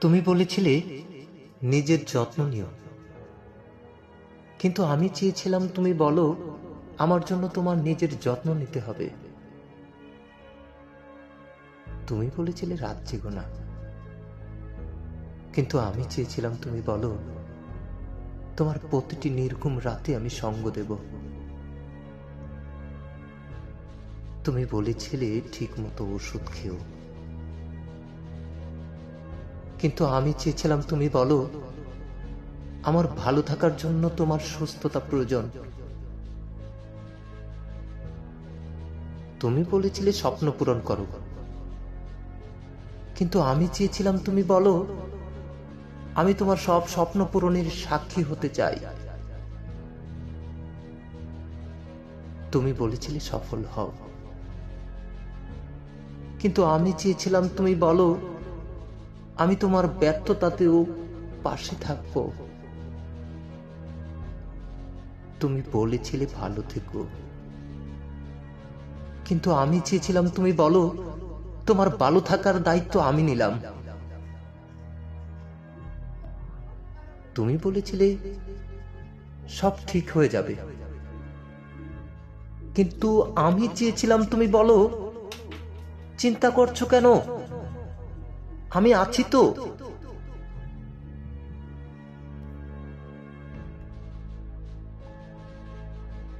তুমি বলেছিলে নিজের যত্ন নিও, কিন্তু আমি চেয়েছিলাম তুমি বলো আমার জন্য তোমার নিজের যত্ন নিতে হবে। তুমি বলেছিলে রাত জেগো না, কিন্তু আমি চেয়েছিলাম তুমি বলো তোমার প্রতিটি নির্ঘুম রাতে আমি সঙ্গ দেব। তুমি বলেছিলে ঠিক মতো ওষুধ খেও, কিন্তু আমি চেয়েছিলাম তুমি বলো আমার ভালো থাকার জন্য তোমার সুস্থতা প্রয়োজন। তুমি বলেছিলে স্বপ্ন পূরণ করো, কিন্তু আমি চেয়েছিলাম তুমি বলো আমি তোমার সব স্বপ্ন পূরণের সাক্ষী হতে চাই। তুমি বলেছিলে সফল হও, কিন্তু আমি চেয়েছিলাম তুমি বলো আমি তোমার ব্যর্থতাতেও পাশে থাকবো। তুমি বলেছিলে ভালো থেকো, কিন্তু আমি চেয়েছিলাম তুমি বলো তোমার ভালো থাকার দায়িত্ব আমি নিলাম। তুমি বলেছিলে সব ঠিক হয়ে যাবে, কিন্তু আমি চেয়েছিলাম তুমি বলো চিন্তা করছো কেন, আমি আছি তো।